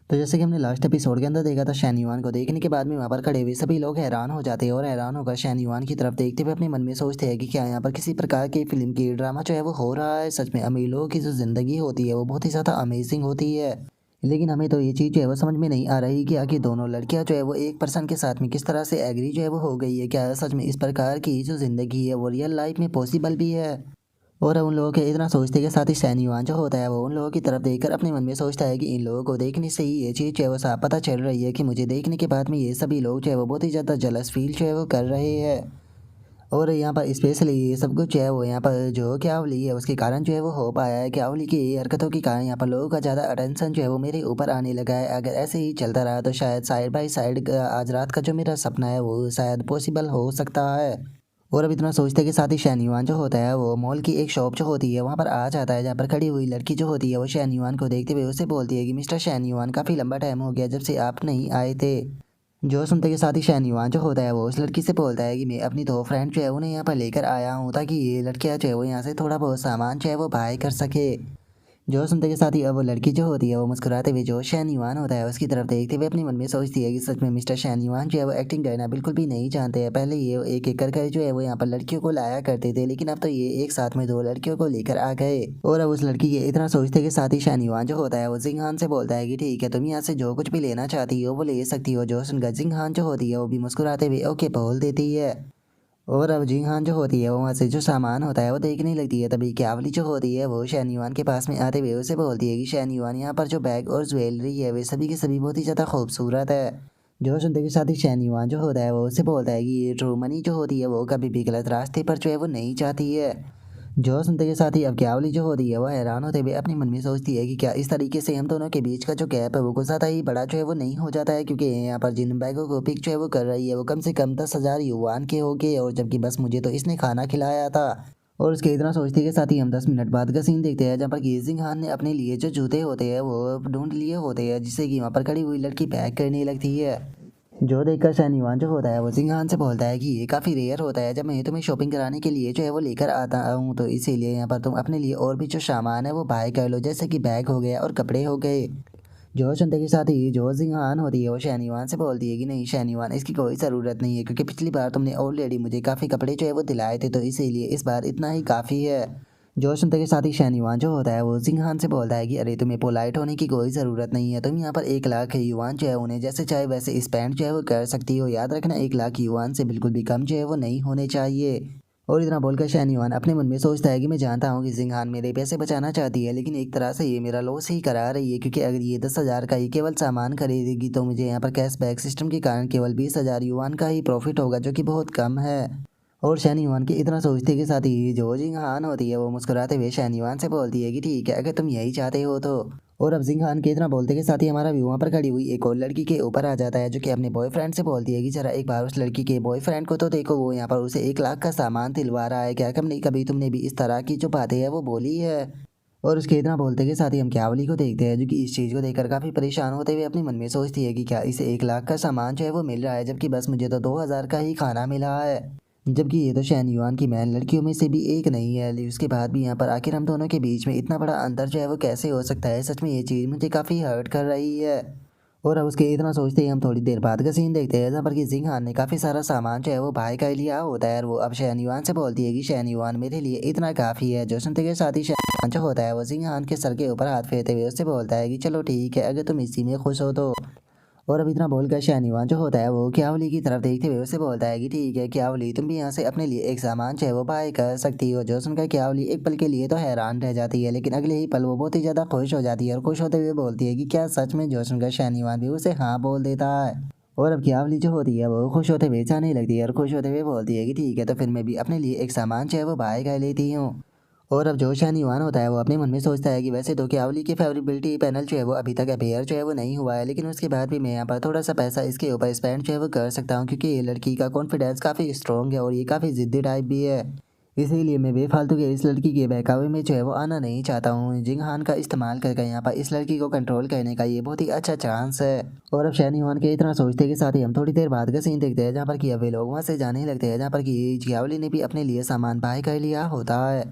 तो जैसे कि हमने लास्ट एपिसोड के अंदर देखा था, शैन युआन को देखने के बाद में वहाँ पर खड़े हुए सभी लोग हैरान हो जाते हैं और हैरान होकर शैन युआन की तरफ देखते हुए अपने मन में सोचते हैं कि क्या यहाँ पर किसी प्रकार की फिल्म की ड्रामा जो है वो हो रहा है। सच में अमीर लोगों की जो ज़िंदगी होती है वो बहुत ही ज़्यादा अमेजिंग होती है। लेकिन हमें तो ये चीज़ जो है वो समझ में नहीं आ रही कि आखिर दोनों लड़कियां जो है वो एक पर्सन के साथ में किस तरह से एग्री जो है वो हो गई है। क्या सच में इस प्रकार की जो ज़िंदगी है वो रियल लाइफ में पॉसिबल भी है? और अब उन लोगों के इतना सोचते के साथ ही शैन युआन जो होता है वो उन लोगों की तरफ देखकर अपने मन में सोचता है कि इन लोगों को देखने से ही ये चीज़ जो है वो साफ पता चल रही है कि मुझे देखने के बाद में ये सभी लोग जो है वो बहुत ही ज़्यादा जलस फील जो है वो कर रहे हैं। और यहाँ पर स्पेशली ये सब कुछ जो है वो यहाँ पर जो क्यावली है उसके कारण जो है वो हो पाया है। क्यावली की हरकतों के कारण यहाँ पर लोगों का ज़्यादा अटेंशन जो है वो मेरे ऊपर आने लगा है। अगर ऐसे ही चलता रहा तो शायद साइड बाई साइड आज रात का जो मेरा सपना है वो शायद पॉसिबल हो सकता है। और अब इतना सोचते के साथ ही शैन युआन जो होता है वो मॉल की एक शॉप जो होती है वहाँ पर आ जाता है, जहाँ पर खड़ी हुई लड़की जो होती है वो शैन युआन को देखते हुए उसे बोलती है कि मिस्टर शैन युआन, काफ़ी लंबा टाइम हो गया जब से आप नहीं आए थे। जो सुनते के साथ ही शैन युआन जो होता है वो उस लड़की से बोलता है कि मैं अपनी दो फ्रेंड जो है उन्हें यहाँ पर लेकर आया हूँ ताकि ये लड़कियाँ जो है वो यहाँ से थोड़ा बहुत सामान जो है वो बाय कर सके। जो सुनते के साथ ही अब वो लड़की जो होती है वो मुस्कुराते हुए जो शैन युआन होता है उसकी तरफ देखते हुए अपने मन में सोचती है कि सच में मिस्टर शैन युआन जो है वो एक्टिंग करना बिल्कुल भी नहीं जानते हैं। पहले ये एक एक कर जो है वो यहाँ पर लड़कियों को लाया करते थे, लेकिन अब तो ये एक साथ में दो लड़कियों को लेकर आ गए। और अब उस लड़की के इतना सोचते के साथ ही शैन युआन जो होता है वो जिंगहान से बोलता है कि ठीक है, तुम यहाँ से जो कुछ भी लेना चाहती हो वो ले सकती हो। जो सुनकर जिंगहान जो होती है वो भी मुस्कुराते हुए ओके बोल देती है। और अब जिंगहान जो होती है वो वहाँ से जो सामान होता है वो देखने लगती है। तभी क्यावली जो होती है वो शैन युआन के पास में आते हुए उसे बोलती है कि शैन युआन, यहाँ पर जो बैग और ज्वेलरी है वे सभी के सभी बहुत ही ज़्यादा खूबसूरत है। जो सुनते के साथ ही शैन युआन जो होता है वो उसे बोलता है कि ये ट्रू मनी जो होती है वो कभी भी गलत रास्ते पर जो है वो नहीं जाती है। जो सुनते के साथ ही अब क्यावली जो होती है वो हैरान होते हुए अपने मन में सोचती है कि क्या इस तरीके से हम दोनों के बीच का जो गैप है वो कुछ ज़्यादा ही बड़ा जो है वो नहीं हो जाता है, क्योंकि यहाँ पर जिन बैगों को पिक जो है वो कर रही है वो कम से कम 10,000 युआन के हो गए, और जबकि बस मुझे तो इसने खाना खिलाया था। और उसके इतना सोचते के साथ ही हम 10 मिनट बाद का सीन देखते हैं, जहाँ पर गेजिंग खान ने अपने लिए जो जूते होते हैं वो ढूंढ लिए होते हैं, जिससे कि वहाँ पर खड़ी हुई लड़की पैक करने लगती है। जो देखकर शैन युआन जो होता है वो जिंगहान से बोलता है कि ये काफ़ी रेयर होता है जब मैं तुम्हें शॉपिंग कराने के लिए जो है वो लेकर आता हूँ, तो इसीलिए यहाँ पर तुम अपने लिए और भी जो सामान है वो बाय कर लो, जैसे कि बैग हो गया और कपड़े हो गए। जो सुनते के साथ ही जो जिंगहान होती है वो शैन युआन से बोलती है कि नहीं शैन युआन, इसकी कोई ज़रूरत नहीं है, क्योंकि पिछली बार तुमने ऑलरेडी मुझे काफ़ी कपड़े जो है वो दिलाए थे, तो इसीलिए इस बार इतना ही काफ़ी है। जो सुनते के साथ ही शैन युआन जो होता है वो जिंगहान से बोलता है कि अरे तुम्हें पोलाइट होने की कोई ज़रूरत नहीं है, तुम यहाँ पर 1 लाख युआन जो है उन्हें जैसे चाहे वैसे स्पेंड जो है वो कर सकती हो। याद रखना 1 लाख युआन से बिल्कुल भी कम जो है वो नहीं होने चाहिए। और इतना बोलकर शैन युआन अपने मन में सोचता है कि मैं जानता हूँ कि जिंगहान मेरे पैसे बचाना चाहती है, लेकिन एक तरह से ये मेरा लॉस ही करा रही है, क्योंकि अगर ये 10,000 का ही केवल सामान खरीदेगी तो मुझे यहाँ पर कैशबैक सिस्टम के कारण केवल 20,000 युआन का ही प्रॉफिट होगा, जो कि बहुत कम है। और शैन युआन के इतना सोचते के साथ ही जो जिंगहान होती है वो मुस्कुराते हुए शैन युआन से बोलती है कि ठीक है, अगर तुम यही चाहते हो तो। और अब जिंगहान के इतना बोलते के साथ ही हमारा व्यू वहाँ पर खड़ी हुई एक और लड़की के ऊपर आ जाता है, जो कि अपने बॉयफ्रेंड से बोलती है कि जरा एक बार उस लड़की के बॉयफ्रेंड को तो देखो, वो यहाँ पर उसे 1 लाख का सामान दिलवा रहा है। क्या कभी तुमने भी इस तरह की जो बातें है वो बोली है? और उसके इतना बोलते के साथ ही हम क्यावली को देखते हैं, जो कि इस चीज़ को देखकर काफ़ी परेशान होते हुए अपने मन में सोचती है कि क्या इसे 1 लाख का सामान जो है वो मिल रहा है, जबकि बस मुझे तो 2,000 का ही खाना मिला है। जबकि ये तो शैन युआन की मैन लड़कियों में से भी एक नहीं है, लेकिन उसके बाद भी यहाँ पर आखिर हम दोनों के बीच में इतना बड़ा अंतर जो है वो कैसे हो सकता है? सच में ये चीज़ मुझे काफ़ी हर्ट कर रही है। और अब उसके इतना सोचते ही हम थोड़ी देर बाद का सीन देखते हैं, जहाँ पर कि जिंगहान ने काफ़ी सारा सामान जो है वो बाय कर लिया होता है, और वो अब शैन युआन से बोलती है कि शैन युआन मेरे लिए इतना काफ़ी है। जो सुनते के साथ ही शैन युआन जो होता है वो जिंगहान के सर के ऊपर हाथ फेरते हुए उससे बोलता है कि चलो ठीक है, अगर तुम इसी में खुश हो तो। और अब इतना बोलकर शैन युआन जो होता है वो क्यावली की तरफ देखते हुए उससे बोलता है कि ठीक है क्यावली, तुम भी यहाँ से अपने लिए एक सामान जो है वो बाय कर सकती हो। जो सुनकर क्यावली एक पल के लिए तो हैरान रह जाती है, लेकिन अगले ही पल वो बहुत ही ज़्यादा खुश हो जाती है, और खुश होते हुए बोलती है कि क्या सच में? जो सुनकर शैन युआन भी उसे हाँ बोल देता है। और अब क्यावली जो होती है वो खुश होते हुए जाने लगती है, और खुश होते हुए बोलती है कि ठीक है, तो फिर मैं भी अपने लिए एक सामान जो है वो बाय कर लेती हूँ। और अब जो शैन युआन होता है वो अपने मन में सोचता है कि वैसे तो क्यावली की फेवरेबिलिटी पैनल जो है वो अभी तक अपेयर जो है वो नहीं हुआ है, लेकिन उसके बाद भी मैं यहाँ पर थोड़ा सा पैसा इसके ऊपर स्पेंड जो है वो कर सकता हूँ, क्योंकि ये लड़की का कॉन्फिडेंस काफ़ी स्ट्रॉन्ग है और ये काफ़ी ज़िद्दी टाइप भी है। इसीलिए मैं बेफालतू के इस लड़की के बहकावे में जो है वो आना नहीं चाहता हूँ। जिंगहान का इस्तेमाल करके यहाँ पर इस लड़की को कंट्रोल करने का ये बहुत ही अच्छा चांस है। और अब शैन युआन के इतना सोचते के साथ ही हम थोड़ी देर बाद का सीन देखते हैं, जहाँ पर कि अब वे लोग वहाँ से जाने लगते हैं, जहाँ पर कि क्यावली ने भी अपने लिए सामान बाय कर लिया होता है।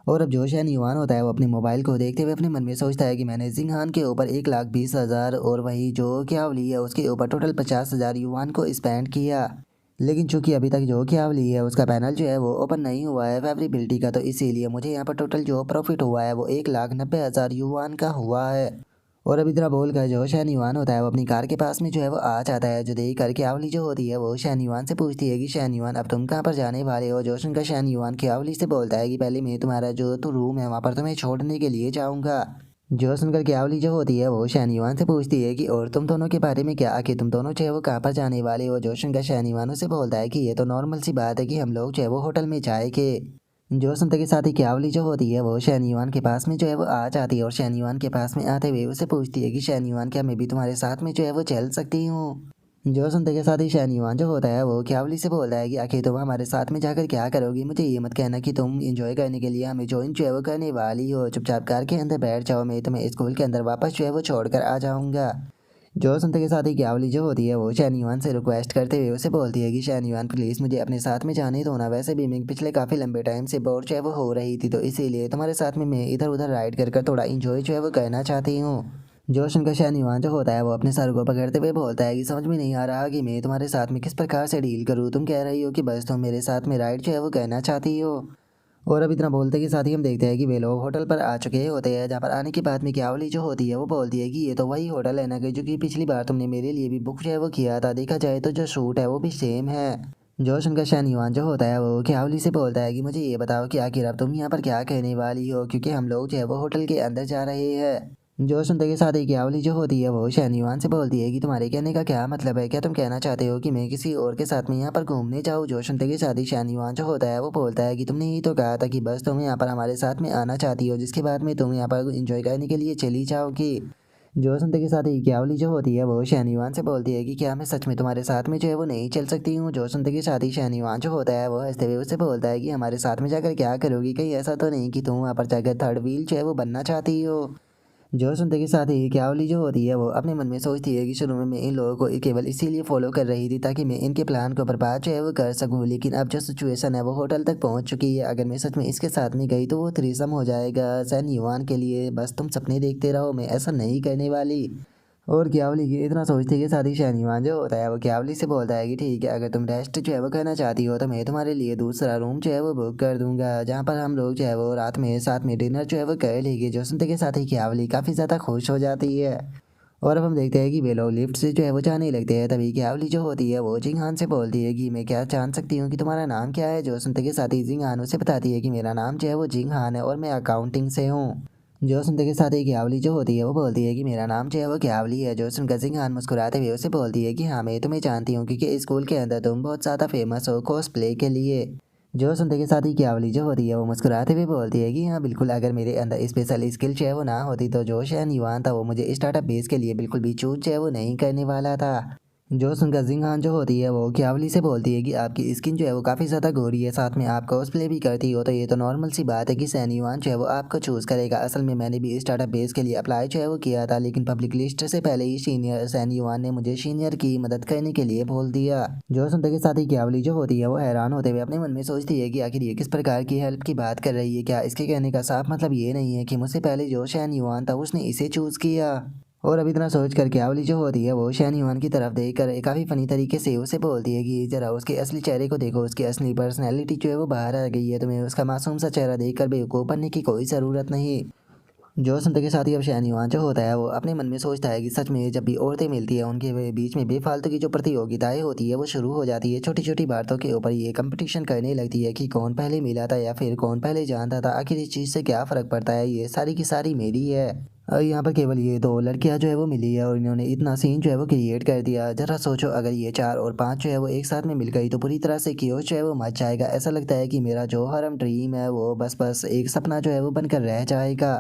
और अब जो शहनयुआन होता है वो अपने मोबाइल को देखते हुए अपने मन में सोचता है कि मैंने जिंगान के ऊपर 1,20,000 और वही जो क्यावली है उसके ऊपर टोटल 50,000 युआन को स्पेंड किया। लेकिन चूंकि अभी तक जो क्यावली है उसका पैनल जो है वो ओपन नहीं हुआ है फेवरेबिलिटी का, तो इसीलिए मुझे यहाँ पर टोटल जो प्रॉफिट हुआ है वो 1,90,000 युआन का हुआ है। और अब इतना बोल कर जो शहनयुआन होता है वो अपनी कार के पास में जो है वो आ जाता है, जो देख कर क्यावली जो होती है वो शहनयुआन से पूछती है कि शहनयुआन अब तुम कहाँ पर जाने वाले हो। जोशन का शहनयुआन क्यावली से बोलता है कि पहले मैं तुम्हारा जो तो रूम है वहाँ पर तुम्हें छोड़ने के लिए जाऊँगा। जो सुनकर क्यावली जो होती है वो शहनयुआन से पूछती है कि और तुम दोनों के बारे में क्या, कि तुम दोनों जो है वो कहाँ पर जाने वाले हो। जोशन का शहनयुआन से बोलता है कि ये तो नॉर्मल सी बात है कि हम लोग जो है वो होटल में जाएंगे। जो सुनते के साथ ही क्यावली जो होती है वो शहनयुआन के पास में जो है वो आ जाती है और शहनयुआन के पास में आते हुए उसे पूछती है कि शहनयुआन क्या मैं भी तुम्हारे साथ में जो है वो चल सकती हूँ। जो सुनते के साथ ही शहनयुआन जो होता है वो क्यावली से बोलता है कि आखिर तुम हमारे साथ में जाकर क्या करोगी, मुझे ये मत कहना कि तुम इंजॉय करने के लिए हमें ज्वाइन जो है वो करने वाली हो। चुपचाप कार के अंदर बैठ जाओ, मैं तुम्हें स्कूल के अंदर वापस जो है वो छोड़ कर आ जाऊँगा। जो सुनते के साथ ही क्यावली जो होती है वो शहनयुआन से रिक्वेस्ट करते हुए उसे बोलती है कि शहनयुआन प्लीज़ मुझे अपने साथ में जाने दो ना, वैसे भी मैं पिछले काफ़ी लंबे टाइम से बोर जो है वो हो रही थी, तो इसीलिए तुम्हारे साथ में मैं इधर उधर राइड कर थोड़ा इंजॉय जो है वो करना चाहती हूँ। जो सुनकर शहनयुआन जो होता है वो अपने सर को पकड़ते हुए बोलता है कि समझ में नहीं आ रहा कि मैं तुम्हारे साथ में किस प्रकार से डील करूँ, तुम कह रही हो कि बस तुम मेरे साथ में राइड जो है वो करना चाहती हो। और अब इतना बोलते के साथ ही हम देखते हैं कि वे लोग होटल पर आ चुके होते हैं, जहाँ पर आने के बाद में क्यावली जो होती है वो बोलती है कि ये तो वही होटल है ना कि जो कि पिछली बार तुमने मेरे लिए भी बुक जो है वो किया था, देखा जाए तो जो शूट है वो भी सेम है। जो सुनकर शहनयुआन जो होता है वो क्यावली से बोलता है कि मुझे ये बताओ कि आखिर अब तुम यहाँ पर क्या कहने वाली हो, क्योंकि हम लोग जो है वो होटल के अंदर जा रहे हैं। जो सुनते के साथ ही क्यावली जो होती है वो शहनयुआन से बोलती है कि तुम्हारे कहने का क्या मतलब है, क्या तुम कहना चाहते हो कि मैं किसी और के साथ में यहाँ पर घूमने जाऊँ। जो सुनते के साथ ही शहनयुआन जो होता है वो बोलता है कि तुमने ही तो कहा था कि बस तुम यहाँ पर हमारे साथ में आना चाहती हो, जिसके बाद में तुम यहाँ पर इंजॉय करने के लिए चली जाओगी। जो सुनते के साथ ही क्यावली जो होती है वो शहनयुआन से बोलती है कि क्या मैं सच में तुम्हारे साथ में जो है वो नहीं चल सकती हूँ। जो सुनते के साथ ही शहनयुआन जो होता है वो हंसते हुए उससे बोलता है कि हमारे साथ में जाकर क्या करोगी, कहीं ऐसा तो नहीं कि तुम वहाँ पर जाकर थर्ड व्हील जो है वो बनना चाहती हो। जो सुनते के साथ ही क्यावली जो होती है वो अपने मन में सोचती है कि शुरू में मैं इन लोगों को केवल इसीलिए फॉलो कर रही थी ताकि मैं इनके प्लान को बर्बाद जो है वो कर सकूं, लेकिन अब जो सिचुएशन है वो होटल तक पहुंच चुकी है, अगर मैं सच में इसके साथ में गई तो वो थ्रीसम हो जाएगा शहनयुआन के लिए। बस तुम सपने देखते रहो, मैं ऐसा नहीं करने वाली। और क्यावली की इतना सोचते के साथ ही शहनयुआन जो होता है वो क्यावली से बोलता है कि ठीक है, अगर तुम रेस्ट जो है वो करना चाहती हो तो मैं तुम्हारे लिए दूसरा रूम जो है वो बुक कर दूंगा, जहाँ पर हम लोग जो है वो रात में साथ में डिनर जो है वो कर लेंगे। जो सुनते के साथ ही क्यावली काफ़ी ज़्यादा खुश हो जाती है। और अब हम देखते हैं कि वे लोग लिफ्ट से जो है वो जाने लगते हैं, तभी क्यावली जो होती है वो जिंगहान से बोलती है कि मैं क्या जान सकती हूँ कि तुम्हारा नाम क्या है। जो सुनते के साथ ही जिंगहान उसे बताती है कि मेरा नाम जो है वो जिंगहान है और मैं अकाउंटिंग से हूँ। जो सुनते के साथ ही क्यावली जो होती है वो बोलती है कि मेरा नाम जो है वो क्यावली है। जो सुनकर जिंगहान मुस्कुराते हुए उसे बोलती है कि हाँ मैं तुम्हें जानती हूँ, क्योंकि स्कूल के अंदर तुम बहुत ज़्यादा फेमस हो कॉस्प्ले के लिए। जो सुनते के साथ ही क्यावली जो होती है वो मुस्कुराते हुए बोलती है कि हाँ बिल्कुल, अगर मेरे अंदर स्पेशल स्किल जो है वो ना होती तो जो शहनयुआन था वो मुझे स्टार्टअप बेस के लिए बिल्कुल भी चूज जो है वो नहीं करने वाला था। जो सुनकर जिंगहान जो होती है वो क्यावली से बोलती है कि आपकी स्किन जो है वो काफ़ी ज़्यादा गोरी है, साथ में आप कॉस्प्ले भी करती हो, तो ये तो नॉर्मल सी बात है कि शहनयुआन जो है वो आपको चूज़ करेगा। असल में मैंने भी स्टार्टअप बेस के लिए अप्लाई जो है वो किया था, लेकिन पब्लिक लिस्ट से पहले ही सीनियर शहनयुआन ने मुझे सीनियर की मदद करने के लिए बोल दिया। जो सुनते के साथ ही क्यावली जो होती है वो हैरान होते हुए अपने मन में सोचती है कि आखिर ये किस प्रकार की हेल्प की बात कर रही है, क्या इसके कहने का साफ मतलब ये नहीं है कि मुझसे पहले जो शहनयुआन था उसने इसे चूज़ किया। और अब इतना सोच कर क्यावली जो होती है वो शहनयुआन की तरफ देख कर काफ़ी फनी तरीके से उसे बोलती है कि जरा उसके असली चेहरे को देखो, उसकी असली पर्सनैलिटी जो है वो बाहर आ गई है, तुम्हें उसका मासूम सा चेहरा देख कर बेवकूफ़ बनने की कोई ज़रूरत नहीं। जो सुनते के साथ ही अब शहनयुआन जो होता है वो अपने मन में सोचता है कि सच में जब भी औरतें मिलती है उनके बीच में बेफालतू की जो प्रतियोगिताएं होती है वो शुरू हो जाती है। छोटी छोटी बातों के ऊपर ये कंपटीशन करने लगती है कि कौन पहले मिला था या फिर कौन पहले जानता था, आखिर इस चीज़ से क्या फ़र्क पड़ता है, ये सारी की सारी मेरी है। और यहाँ पर केवल ये दो लड़कियाँ जो है वो मिली है और इन्होंने इतना सीन जो है वो क्रिएट कर दिया। जरा सोचो, अगर ये चार और पाँच जो है वो एक साथ में मिल गई तो पूरी तरह से कियोस जो है वो मच जाएगा। ऐसा लगता है कि मेरा जो हरम ड्रीम है वो बस बस एक सपना जो है वो बनकर रह जाएगा।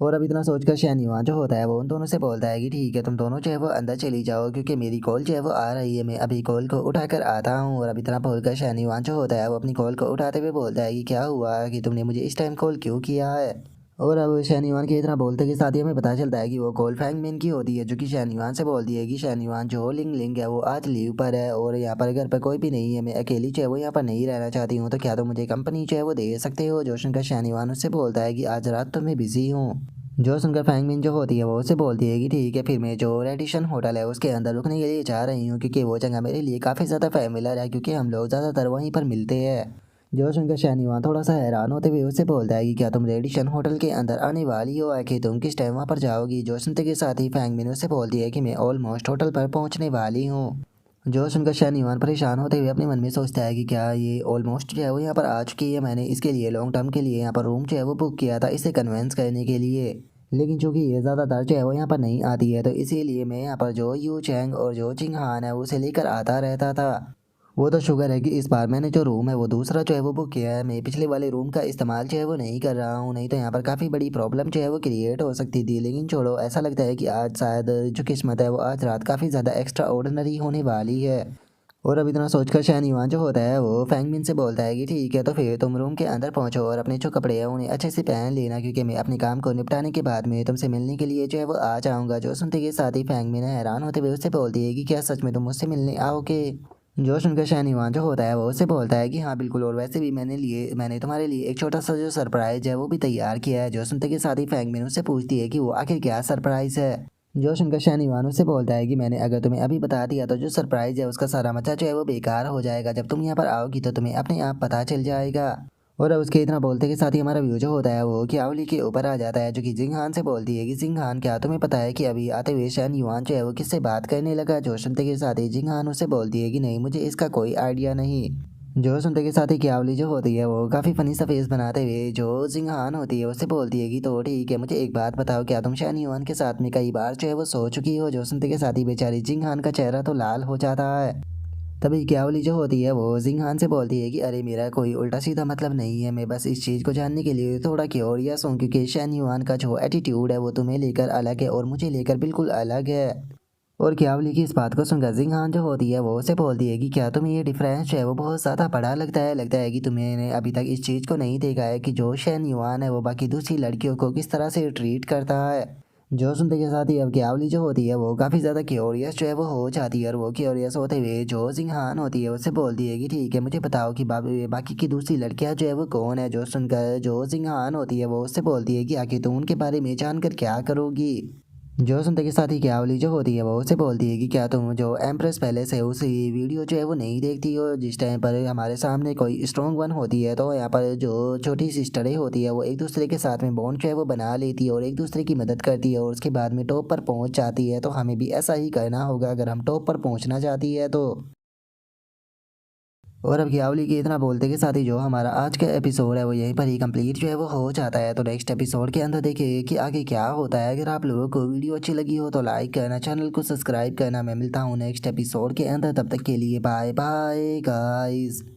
और अब इतना सोचकर शहनयुआन जो होता है वो उन दोनों से बोलता है कि ठीक है, तुम दोनों जो है वो अंदर चली जाओ, क्योंकि मेरी कॉल जो है वो आ रही है, मैं अभी कॉल को उठाकर आता हूँ। और अब इतना बोलकर शहनयुआन जो होता है वो अपनी कॉल को उठाते हुए बोलता है कि क्या हुआ कि तुमने मुझे इस टाइम कॉल क्यों किया है। और अब शैनयुआन के इतना बोलते के साथ ही हमें पता चलता है कि वो कॉल फैंगमिन की होती है, जो कि शैनयुआन से बोलती है कि शैनयुआन जो लिंग लिंग है वो आज लीव पर है और यहाँ पर घर पर कोई भी नहीं है, मैं अकेली जो है वो यहाँ पर नहीं रहना चाहती हूँ, तो क्या तुम मुझे कंपनी जो है वो दे सकते हो। जो सुनकर शैनयुआन उससे बोलता है कि आज रात तो मैं बिजी हूँ। जो सुनकर फैंगमिन जो होती है वो उससे बोलती है कि ठीक है, फिर मैं जो रेडिशन होटल है उसके अंदर रुकने के लिए जा रही हूँ, क्योंकि वो जगह मेरे लिए काफ़ी ज़्यादा फेमिलर है, क्योंकि हम लोग ज़्यादातर वहीं पर मिलते हैं। जो सुनकर शैनयुआन थोड़ा सा हैरान होते हुए उससे बोलता है कि क्या तुम रेडिशन होटल के अंदर आने वाली हो, कि तुम किस टाइम वहाँ पर जाओगी। जो सुनते के साथ ही फैंगमिन उससे बोलती है कि मैं ऑलमोस्ट होटल पर पहुँचने वाली हूँ। जो सुनकर शैनयुआन परेशान होते हुए अपने मन में सोचता है कि क्या ये ऑलमोस्ट जो है वो यहाँ पर आ चुकी है, मैंने इसके लिए लॉन्ग टर्म के लिए यहाँ पर रूम जो है वो बुक किया था इसे कन्वेंस करने के लिए, लेकिन चूंकि ये ज़्यादातर जो है वो यहाँ पर नहीं आती है, तो इसीलिए मैं यहाँ पर जो यू चैंग और जो चिंग हान है उसे लेकर आता रहता था। वो तो शुगर है कि इस बार मैंने जो रूम है वो दूसरा जो है वो बुक किया है, मैं पिछले वाले रूम का इस्तेमाल जो है वो नहीं कर रहा हूँ, नहीं तो यहाँ पर काफ़ी बड़ी प्रॉब्लम जो है वो क्रिएट हो सकती थी। लेकिन छोड़ो, ऐसा लगता है कि आज शायद जो किस्मत है वो आज रात काफ़ी ज़्यादा एक्स्ट्रा ऑर्डिनरी होने वाली है। और अब इतना सोचकर शैनयुआन जो होता है वो फैंगमिन से बोलता है कि ठीक है, तो फिर तुम रूम के अंदर पहुंचो और अपने जो कपड़े हैं उन्हें अच्छे से पहन लेना, क्योंकि मैं अपने काम को निपटाने के बाद में तुमसे मिलने के लिए जो है वो आ जाऊंगा। जो सुनते के साथ ही फैंगमिन हैरान होते हुए उससे बोलती है कि क्या सच में तुम मुझसे मिलने आओगे। जो सुनकर शैनयुआन जो होता है वो उससे बोलता है कि हाँ बिल्कुल, और वैसे भी मैंने तुम्हारे लिए एक छोटा सा जो सरप्राइज है वो भी तैयार किया है। जो सुनते के साथ ही फैंगमिन उससे पूछती है कि वो आखिर क्या सरप्राइज है। जो सुनकर शैनयुआन उससे बोलता है कि मैंने अगर तुम्हें अभी बता दिया तो जो सरप्राइज है उसका सारा मजा जो है वो बेकार हो जाएगा, जब तुम यहाँ पर आओगी तो तुम्हें अपने आप पता चल जाएगा। और अब उसके इतना बोलते के साथ ही हमारा व्यू जो होता है वो क्याओली के ऊपर आ जाता है, जो कि जिंग हान से बोलती है कि जिंग हान, क्या तुम्हें पता है कि अभी आते हुए शैनयुआन जो है वो किससे बात करने लगा। जो सुनते के साथ ही जिंग हान उससे बोलती है कि नहीं, मुझे इसका कोई आइडिया नहीं। जो सुनते के साथ ही क्यावली जो होती है वो काफ़ी फनी सा फेस बनाते हुए जो जिंगहान होती है उससे बोलती है कि तो ठीक है, मुझे एक बात बताओ, क्या तुम शैनयुआन के साथ में कई बार जो है वो सो चुकी हो। जो सुनते के साथ ही बेचारी जिंगहान का चेहरा तो लाल हो जाता है। तभी क्यावली जो होती है वो जिंगहान से बोलती है कि अरे मेरा कोई उल्टा सीधा मतलब नहीं है, मैं बस इस चीज़ को जानने के लिए थोड़ा क्यूरियस हूँ, क्योंकि शैनयुआन का जो एटीट्यूड है वो तुम्हें लेकर अलग है और मुझे लेकर बिल्कुल अलग है। और क्यावली की इस बात को सुनकर जिंगहान जो होती है वो उसे बोलती है कि क्या तुम्हें ये डिफरेंस जो है वो बहुत ज़्यादा बड़ा लगता है कि तुमने अभी तक इस चीज़ को नहीं देखा है कि जो शैनयुआन है वो बाकी दूसरी लड़कियों को किस तरह से ट्रीट करता है। जो सुनते के साथ ही अब क्यावली जो होती है वो काफ़ी ज़्यादा क्यूरियस जो है वो हो जाती है, और वो क्यूरियस होते हुए जो जिंगहान होती है उससे बोलती है कि ठीक है, मुझे बताओ कि बाकी की दूसरी लड़कियां जो है वो कौन है। जो सुनकर जो जिंगहान होती है वो उससे बोलती है कि आखिर तुम उनके बारे में जानकर क्या करोगी। जो सुनते के साथ ही क्यावली जो होती है वो उससे बोलती है कि क्या तुम जो एम्प्रेस पैलेस है उसी वीडियो जो है वो नहीं देखती हो, जिस टाइम पर हमारे सामने कोई स्ट्रॉन्ग वन होती है तो यहाँ पर जो छोटी सिस्टरें होती है वो एक दूसरे के साथ में बॉन्ड जो है वो बना लेती है और एक दूसरे की मदद करती है और उसके बाद में टॉप पर पहुँच जाती है। तो हमें भी ऐसा ही करना होगा अगर हम टॉप पर पहुँचना चाहती है तो। और अब क्यावली के इतना बोलते के साथ ही जो हमारा आज का एपिसोड है वो यहीं पर ही कंप्लीट जो है वो हो जाता है। तो नेक्स्ट एपिसोड के अंदर देखिए कि आगे क्या होता है। अगर आप लोगों को वीडियो अच्छी लगी हो तो लाइक करना, चैनल को सब्सक्राइब करना। मैं मिलता हूँ नेक्स्ट एपिसोड के अंदर, तब तक के लिए बाय बाय गाइस।